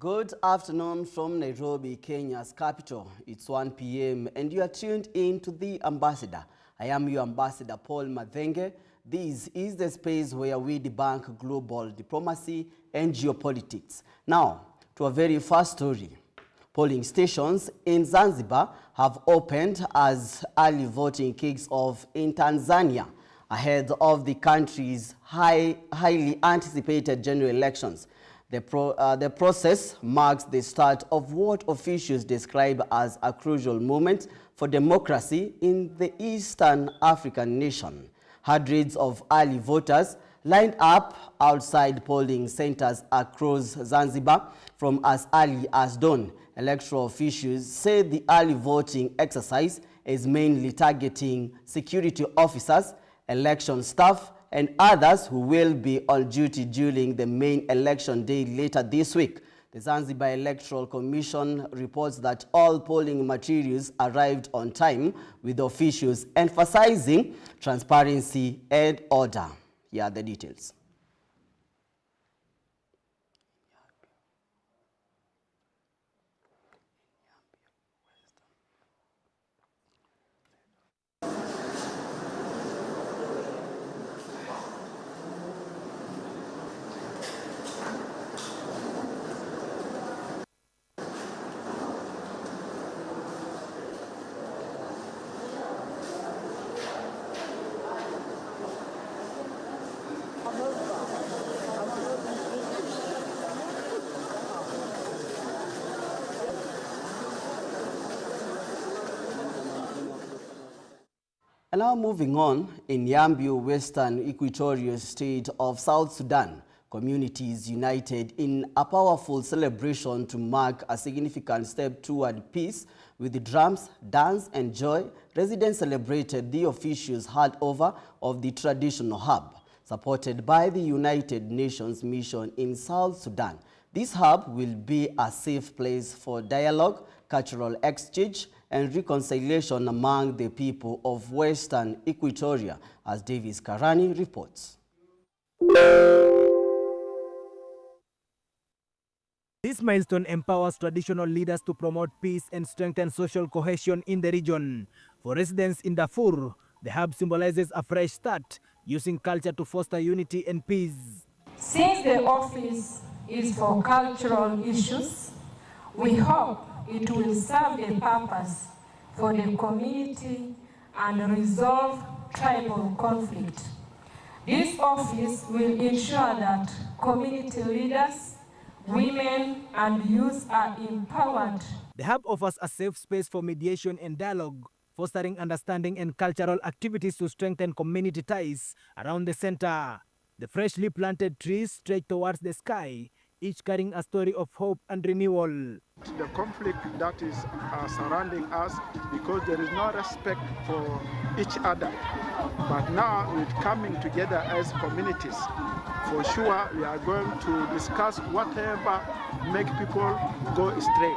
Good afternoon from Nairobi, Kenya's capital. It's 1 p.m. and you are tuned in to The Ambassador. I am your ambassador, Paul Mathenge. This is the space where we debunk global diplomacy and geopolitics. Now, to our very first story. Polling stations in Zanzibar have opened as early voting kicks off in Tanzania ahead of the country's highly anticipated general elections. The process marks the start of what officials describe as a crucial moment for democracy in the Eastern African nation. Hundreds of early voters lined up outside polling centers across Zanzibar from as early as dawn. Electoral officials say the early voting exercise is mainly targeting security officers, election staff, and others who will be on duty during the main election day later this week. The Zanzibar Electoral Commission reports that all polling materials arrived on time, with officials emphasizing transparency and order. Here are the details. And now moving on, in Yambio, Western Equatorial State of South Sudan, communities united in a powerful celebration to mark a significant step toward peace. With the drums, dance, and joy, residents celebrated the officials' handover of the traditional hub, supported by the United Nations mission in South Sudan. This hub will be a safe place for dialogue, cultural exchange, and reconciliation among the people of Western Equatoria, as Davis Karani reports. This milestone empowers traditional leaders to promote peace and strengthen social cohesion in the region. For residents in Darfur, the hub symbolizes a fresh start, using culture to foster unity and peace. Since the office is for cultural issues, we hope it will serve a purpose for the community and resolve tribal conflict. This office will ensure that community leaders, women, and youth are empowered. The hub offers a safe space for mediation and dialogue, fostering understanding and cultural activities to strengthen community ties around the center. The freshly planted trees stretch towards the sky, each carrying a story of hope and renewal. The conflict that is surrounding us, because there is no respect for each other. But now we're coming together as communities. For sure, we are going to discuss whatever make people go astray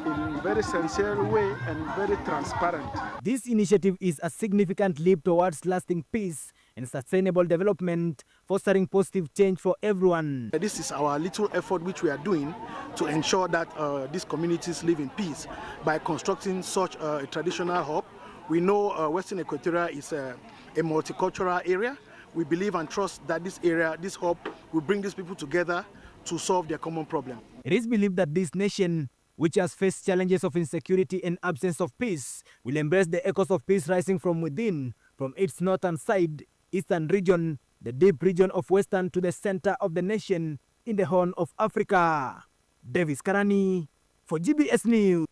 in a very sincere way and very transparent. This initiative is a significant leap towards lasting peace and sustainable development, fostering positive change for everyone. This is our little effort which we are doing to ensure that these communities live in peace by constructing such a traditional hub. We know Western Equatoria is a multicultural area. We believe and trust that this area, this hub, will bring these people together to solve their common problem. It is believed that this nation, which has faced challenges of insecurity and absence of peace, will embrace the echoes of peace rising from within, from its northern side, eastern region, the deep region of western to the center of the nation in the Horn of Africa. Davis Karani for GBS News.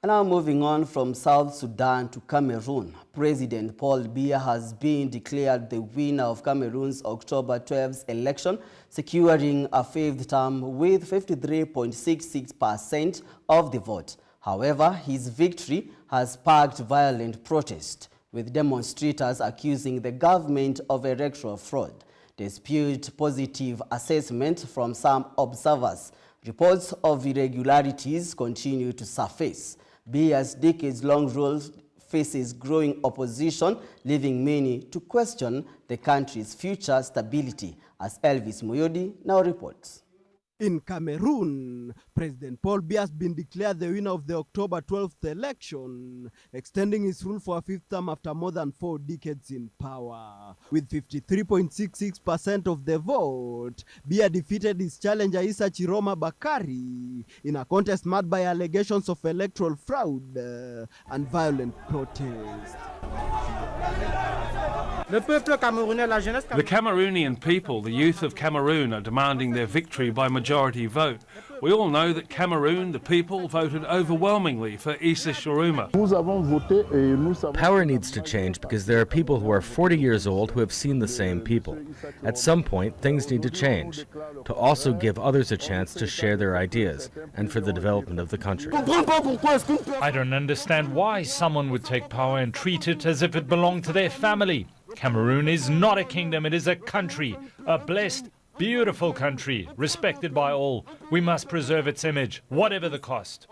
And now moving on from South Sudan to Cameroon, President Paul Biya has been declared the winner of Cameroon's October 12th election, securing a fifth term with 53.66% of the vote. However, his victory has sparked violent protest, with demonstrators accusing the government of electoral fraud. Despite positive assessment from some observers, reports of irregularities continue to surface. Biya's decades-long rule faces growing opposition, leaving many to question the country's future stability, as Elvis Moyodi now reports. In Cameroon, President Paul Biya has been declared the winner of the October 12th election, extending his rule for a fifth term after more than 4 decades in power. With 53.66% of the vote, Biya defeated his challenger Issa Chiroma Bakari in a contest marred by allegations of electoral fraud and violent protest. The Cameroonian people, the youth of Cameroon, are demanding their victory by majority vote. We all know that Cameroon, the people, voted overwhelmingly for Issa Chiroma. Power needs to change because there are people who are 40 years old who have seen the same people. At some point, things need to change, to also give others a chance to share their ideas and for the development of the country. I don't understand why someone would take power and treat it as if it belonged to their family. Cameroon is not a kingdom, it is a country, a blessed, beautiful country, respected by all. We must preserve its image, whatever the cost.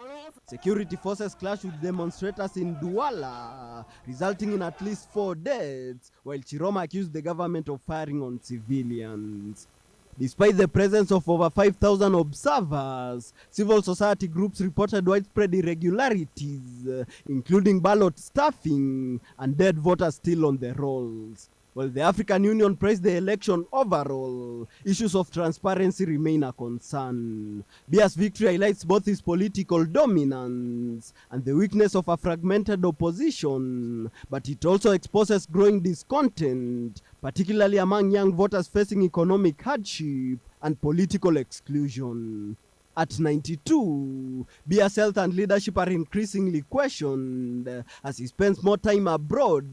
Security forces clashed with demonstrators in Douala, resulting in at least 4 deaths, while Chiroma accused the government of firing on civilians. Despite the presence of over 5,000 observers, civil society groups reported widespread irregularities, including ballot stuffing and dead voters still on the rolls. While the African Union praised the election overall, issues of transparency remain a concern. Biya's victory highlights both his political dominance and the weakness of a fragmented opposition, but it also exposes growing discontent, particularly among young voters facing economic hardship and political exclusion. At 92, Biya's health and leadership are increasingly questioned as he spends more time abroad,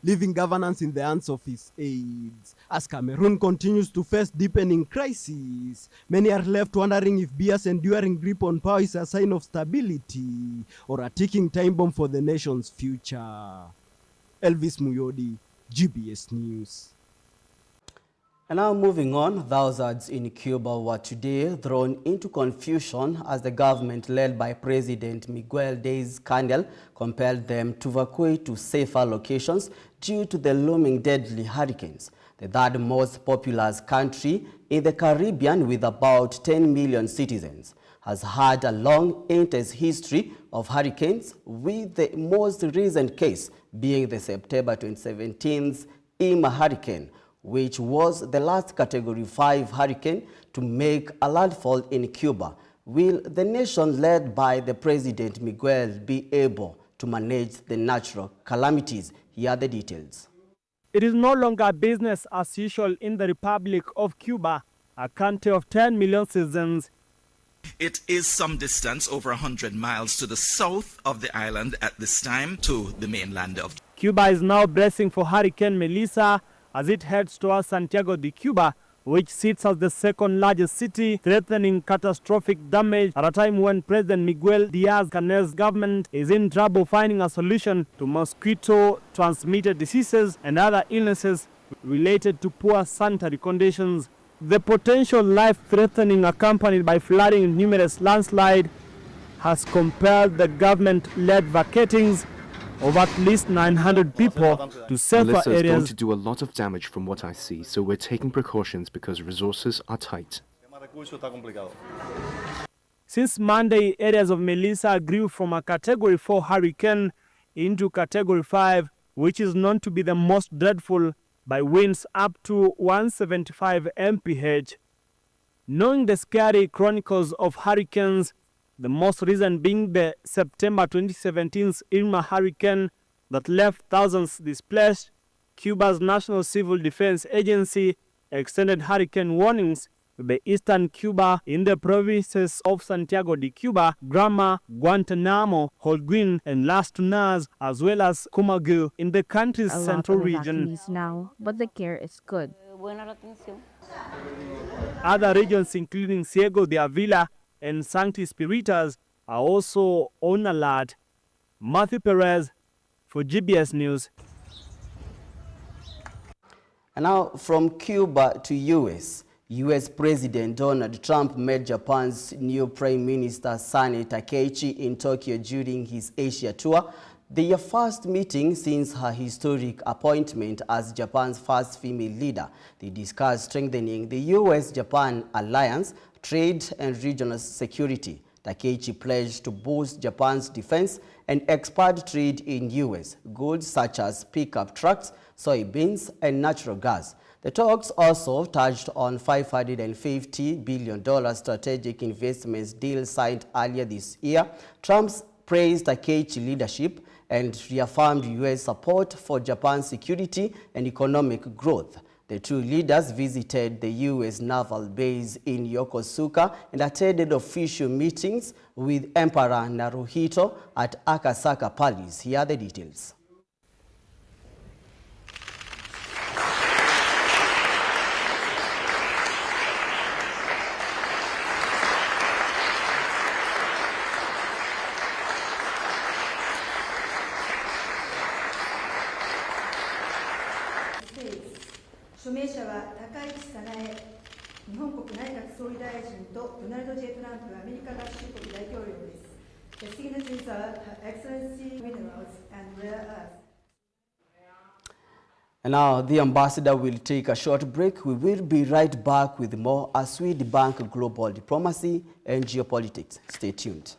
leaving governance in the hands of his aides. As Cameroon continues to face deepening crises, many are left wondering if Biya's enduring grip on power is a sign of stability or a ticking time bomb for the nation's future. Elvis Muyodi, GBS News. And now moving on, thousands in Cuba were today thrown into confusion as the government led by President Miguel Diaz-Canel compelled them to evacuate to safer locations due to the looming deadly hurricanes. The third most populous country in the Caribbean with about 10 million citizens has had a long, intense history of hurricanes, with the most recent case being the September 2017 Irma hurricane, which was the last Category 5 hurricane to make a landfall in Cuba. Will the nation led by the President Miguel be able to manage the natural calamities? Here are the details. It is no longer business as usual in the Republic of Cuba, a country of 10 million citizens. It is some distance, over 100 miles to the south of the island at this time to the mainland of Cuba is now bracing for Hurricane Melissa as it heads towards Santiago de Cuba, which sits as the second largest city, threatening catastrophic damage at a time when President Miguel Diaz-Canel's government is in trouble finding a solution to mosquito-transmitted diseases and other illnesses related to poor sanitary conditions. The potential life-threatening accompanied by flooding and numerous landslides has compelled the government-led vacatings of at least 900 people to safer Melissa is areas. going to do a lot of damage from what I see, so we're taking precautions because resources are tight. Since Monday, areas of Melissa grew from a Category 4 hurricane into Category 5, which is known to be the most dreadful, by winds up to 175 mph. Knowing the scary chronicles of hurricanes, the most recent being the September 2017 Irma hurricane that left thousands displaced, Cuba's National Civil Defense Agency extended hurricane warnings to the eastern Cuba in the provinces of Santiago de Cuba, Granma, Guantanamo, Holguin, and Las Tunas, as well as Comagil in the country's central region. Now, but the care is good. Other regions, including Ciego de Avila and Sancti Spiritas, are also on alert. Matthew Perez for GBS News. And now from Cuba to US. U.S. President Donald Trump met Japan's new Prime Minister Sane Takaichi in Tokyo during his Asia tour, their first meeting since her historic appointment as Japan's first female leader. They discussed strengthening the U.S.-Japan alliance, trade, and regional security. Takaichi pledged to boost Japan's defense and expand trade in U.S. goods such as pickup trucks, soybeans, and natural gas. The talks also touched on $550 billion strategic investments deal signed earlier this year. Trump praised Takaichi's leadership and reaffirmed U.S. support for Japan's security and economic growth. The two leaders visited the U.S. naval base in Yokosuka and attended official meetings with Emperor Naruhito at Akasaka Palace. Here are the details. The signatories are Her Excellency Minerals and Rare Earth. And now the ambassador will take a short break. We will be right back with more as we debunk global diplomacy and geopolitics. Stay tuned.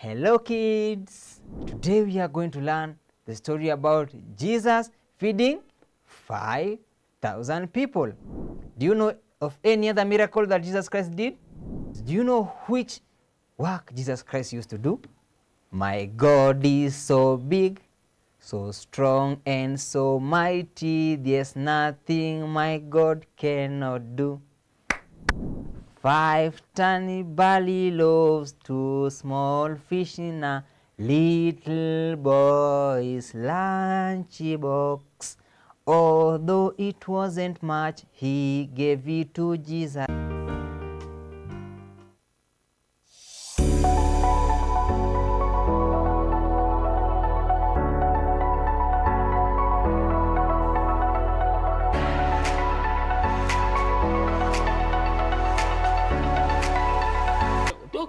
Hello kids! Today we are going to learn the story about Jesus feeding 5,000 people. Do you know of any other miracle that Jesus Christ did? Do you know which work Jesus Christ used to do? My God is so big, so strong and so mighty, there's nothing my God cannot do. 5 tiny barley loaves, 2 small fish in a little boy's lunchbox. Although it wasn't much, he gave it to Jesus.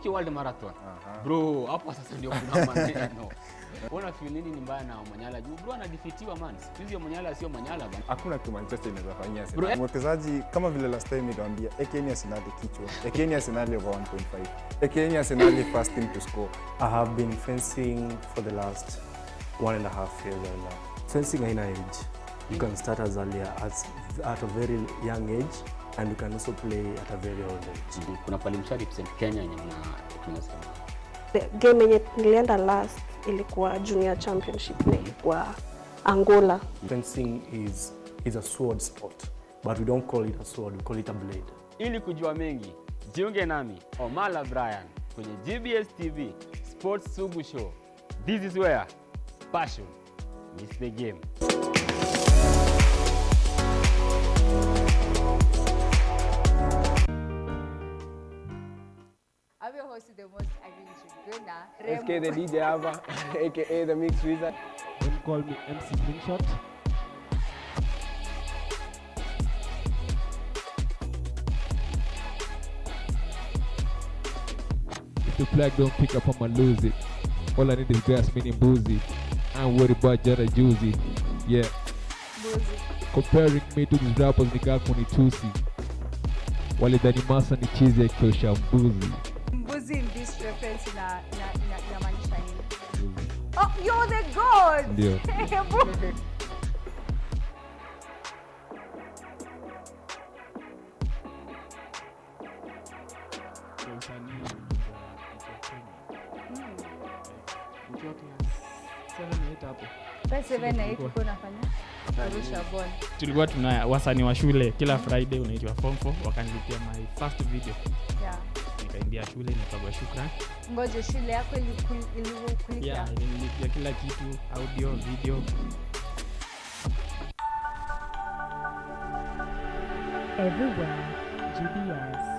World Marathon. Bro, hapo sasa ndio kuna maneno. Una feel nini ni mbaya na Omanyala? Juu bro anadefeatiwa man. Hizi Omanyala sio Omanyala bana. Hakuna kitu Manchester inaweza fanyia sasa. Mwekezaji kama vile last time niliwaambia, ekeni Arsenal kichwa. Ekeni Arsenal over 1.5. Ekeni Arsenal first team to score. I have been fencing for the last 1.5 years and fencing haina age. You can start as early as at a very young age and you can also play at a very old age. Kuna pale mshari represent Kenya yenye tunasema. The game yenye nilienda last ilikuwa junior championship na ilikuwa Angola. Fencing is a sword sport, but we don't call it a sword, we call it a blade. Ili kujua mengi, jiunge nami Omala Brian kwenye GBS TV Sports Sugu Show. This is where passion meets the game. I'm your host, the most Irene Shiguna. SK the DJ Ava, aka the Mix Wizard. Don't call me MC Slingshot. If the flag don't pick up, I'ma lose it. All I need is grass, meaning boozy. I'm worried about Jada Juicy. Yeah. Boozy. Comparing me to these rappers, nigga kunitusi. Wale dani masa ni cheesy akiosha mbuzi. Mbuzi in this reference inamaanisha nini? Oh, you're the god! Ndio. yote ya 7-8 hapo. Kwa 7-8 uko unafanya kurusha ball. Tulikuwa tuna wasanii wa shule kila Friday unaitwa Form 4 wakanilipia my first video. Yeah. Nikaingia shule nikagwa shukrani. Ngoje shule yako ilikuwa Yeah, ilinilipia kila kitu, audio, video. Everywhere, GBS.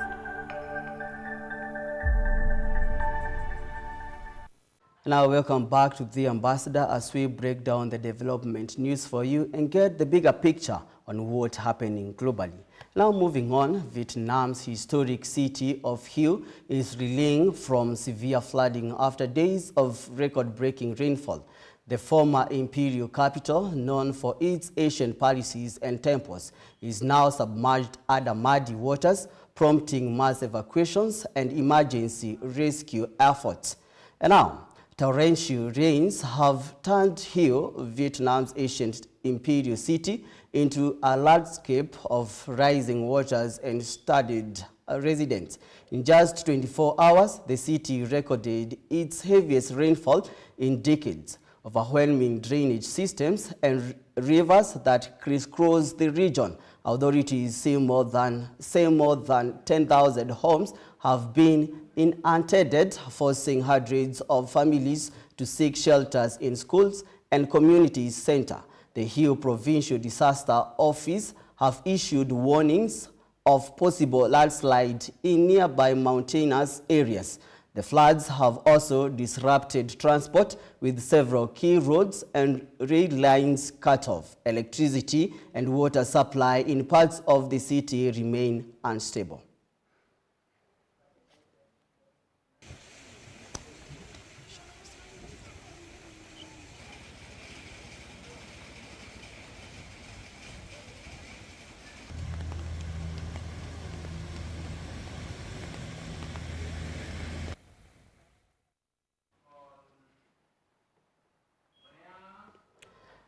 Now welcome back to The Ambassador as we break down the development news for you and get the bigger picture on what's happening globally. Now moving on, Vietnam's historic city of Hue is reeling from severe flooding after days of record-breaking rainfall. The former imperial capital, known for its ancient palaces and temples, is now submerged under muddy waters, prompting mass evacuations and emergency rescue efforts. And now, torrential rains have turned Hue, Vietnam's ancient imperial city, into a landscape of rising waters and studied residents. In just 24 hours, the city recorded its heaviest rainfall in decades, overwhelming drainage systems and rivers that crisscross the region. Authorities say more than 10,000 homes have been inundated, forcing hundreds of families to seek shelters in schools and community centers. The Hue Provincial Disaster Office have issued warnings of possible landslide in nearby mountainous areas. The floods have also disrupted transport, with several key roads and rail lines cut off. Electricity and water supply in parts of the city remain unstable.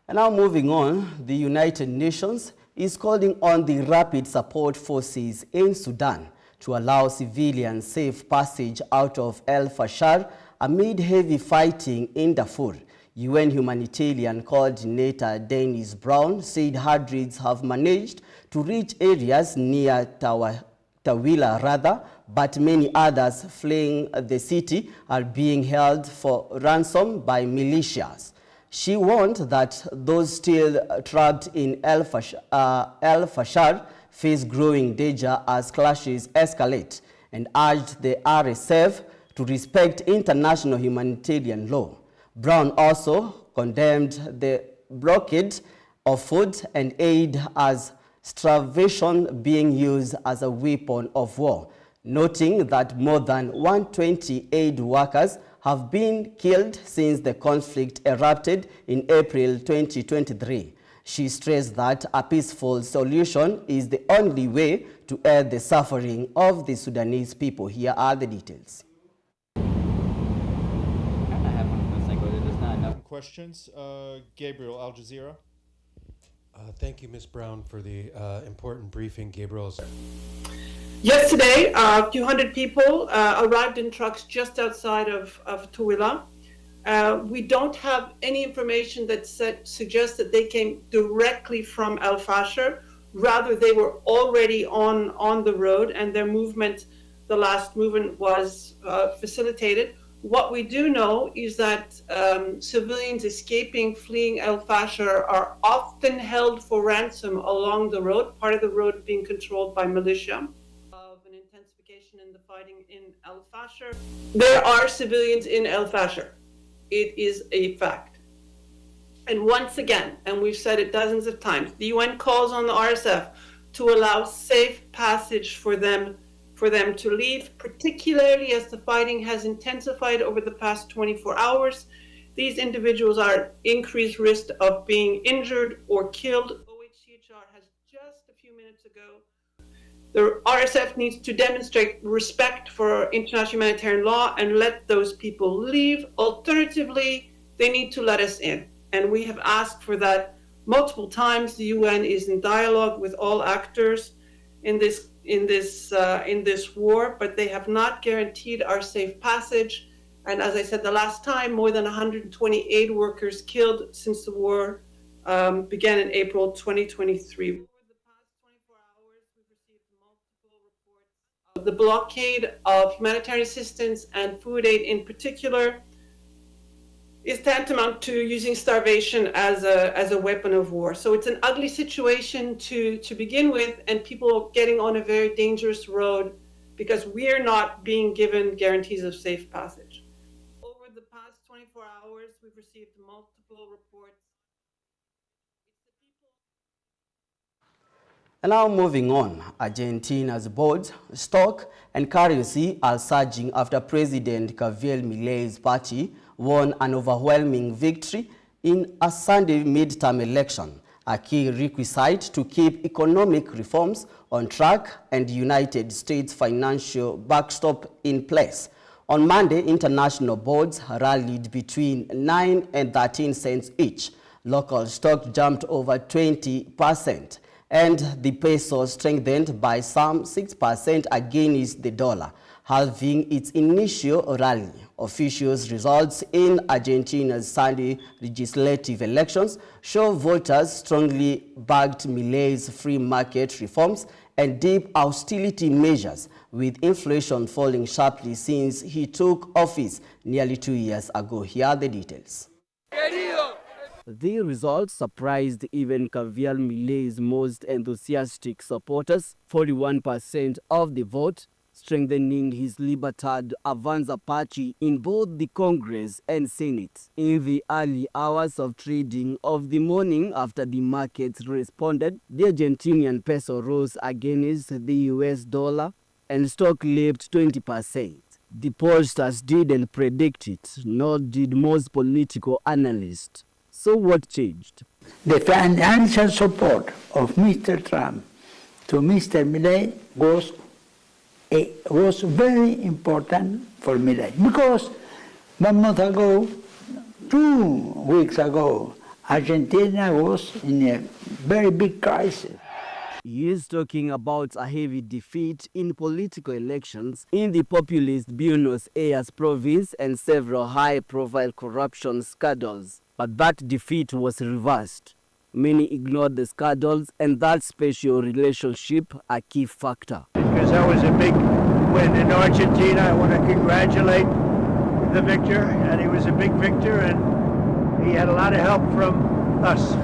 And now moving on, the United Nations is calling on the Rapid Support Forces in Sudan to allow civilians safe passage out of El Fasher amid heavy fighting in Darfur. UN humanitarian coordinator Dennis Brown said hundreds have managed to reach areas near Tawila, but many others fleeing the city are being held for ransom by militias. She warned that those still trapped in El Fasher face growing danger as clashes escalate, and urged the RSF to respect international humanitarian law. Brown also condemned the blockade of food and aid as starvation being used as a weapon of war, noting that more than 120 aid workers have been killed since the conflict erupted in April 2023. She stressed that a peaceful solution is the only way to end the suffering of the Sudanese people. Here are the details. Questions? Gabriel, Al Jazeera. Thank you, Ms. Brown, for the important briefing. Gabriel. Yesterday, a few hundred people arrived in trucks just outside of Tawila. We don't have any information that suggests that they came directly from El Fasher. Rather, they were already on the road, and their movement, the last movement, was facilitated. What we do know is that civilians fleeing El Fasher are often held for ransom along the road, part of the road being controlled by militia. In the fighting in El Fasher, there are civilians in El Fasher. It is a fact. And once again, and we've said it dozens of times, the UN calls on the RSF to allow safe passage for them to leave, particularly as the fighting has intensified over the past 24 hours. These individuals are at increased risk of being injured or killed. OHCHR has just a few minutes ago. The RSF needs to demonstrate respect for international humanitarian law and let those people leave. Alternatively, they need to let us in. And we have asked for that multiple times. The UN is in dialogue with all actors in this war, but they have not guaranteed our safe passage. And as I said the last time, more than 128 workers killed since the war began in April 2023. The blockade of humanitarian assistance and food aid in particular is tantamount to using starvation as a weapon of war. So it's an ugly situation to begin with, and people getting on a very dangerous road because we're not being given guarantees of safe passage. Over the past 24 hours, we've received multiple reports. And now moving on, Argentina's board, stock and currency are surging after President Javier Milei's party won an overwhelming victory in a Sunday midterm election, a key requisite to keep economic reforms on track and the United States financial backstop in place. On Monday, international boards rallied between 9 and 13 cents each. Local stock jumped over 20%. And the peso strengthened by some 6% against the dollar, halving its initial rally. Officials' results in Argentina's Sunday legislative elections show voters strongly backed Milei's free market reforms and deep austerity measures, with inflation falling sharply since he took office nearly 2 years ago. Here are the details. The results surprised even Javier Milei's most enthusiastic supporters, 41% of the vote, strengthening his Libertad Avanza party in both the Congress and Senate. In the early hours of trading of the morning after the markets responded, the Argentinian peso rose against the US dollar and stock leaped 20%. The pollsters didn't predict it, nor did most political analysts. So what changed? The financial support of Mr. Trump to Mr. Milei was very important for Milei, because 1 month ago, 2 weeks ago, Argentina was in a very big crisis. He is talking about a heavy defeat in political elections in the populist Buenos Aires province and several high-profile corruption scandals. But that defeat was reversed. Many ignored the scandals, and that special relationship a key factor. Because that was a big win in Argentina. I want to congratulate the victor, and he was a big victor, and he had a lot of help from us.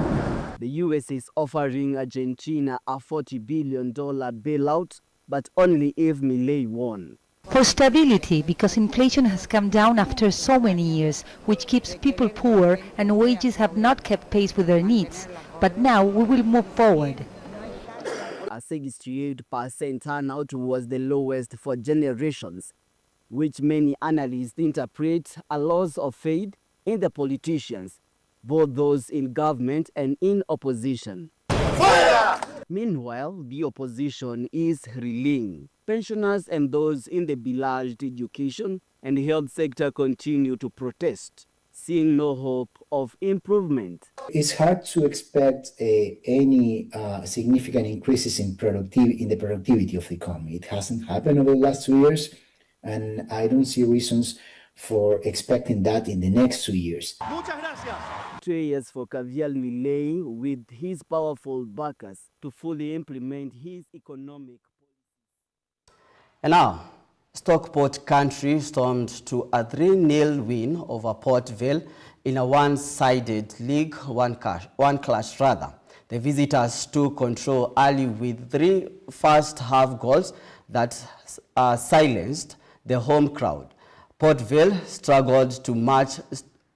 The US is offering Argentina a $40 billion bailout, but only if Milei won. For stability, because inflation has come down after so many years, which keeps people poor and wages have not kept pace with their needs. But now we will move forward. A 68% turnout was the lowest for generations, which many analysts interpret a loss of faith in the politicians, both those in government and in opposition. Fire! Meanwhile, the opposition is reeling. Pensioners and those in the beloved education and health sector continue to protest, seeing no hope of improvement. It's hard to expect any significant increases in the productivity of the economy. It hasn't happened over the last 2 years, and I don't see reasons for expecting that in the next 2 years. 2 years for Javier Milei with his powerful backers to fully implement his economic policy. And now, Stockport country stormed to a 3-0 win over Port Vale in a one-sided league, one clash rather. The visitors took control early with 3 first-half goals that silenced the home crowd. Port Vale struggled to match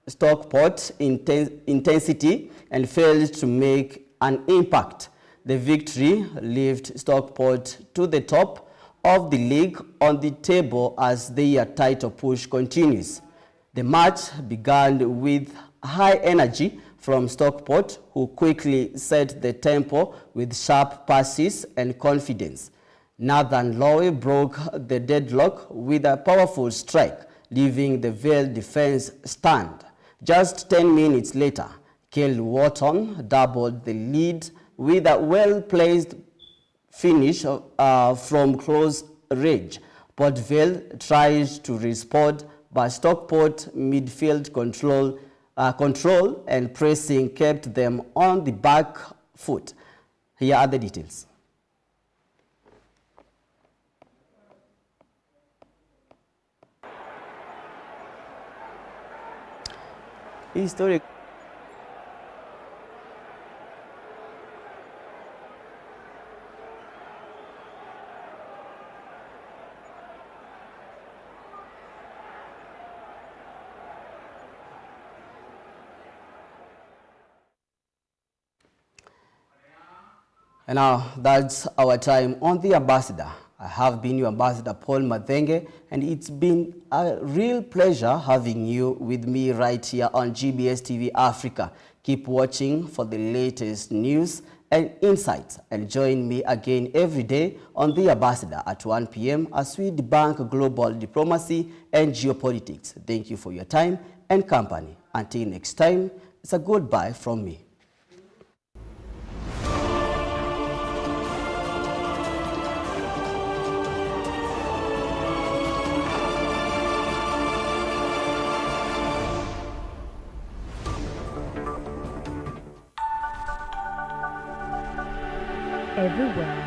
Stockport's intensity and failed to make an impact. The victory lifted Stockport to the top of the league on the table as their title push continues. The match began with high energy from Stockport, who quickly set the tempo with sharp passes and confidence. Nathan Lowe broke the deadlock with a powerful strike, leaving the Vale defense stunned. Just 10 minutes later, Cale Wharton doubled the lead with a well-placed finish from close range. Port Vale tried to respond, but Stockport midfield control and pressing kept them on the back foot. Here are the details. Historic. And now that's our time on The Ambassador. I have been your ambassador, Paul Mathenge, and it's been a real pleasure having you with me right here on GBS TV Africa. Keep watching for the latest news and insights, and join me again every day on The Ambassador at 1 p.m. as we debunk global diplomacy and geopolitics. Thank you for your time and company. Until next time, it's a goodbye from me. Everywhere,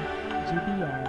GBS.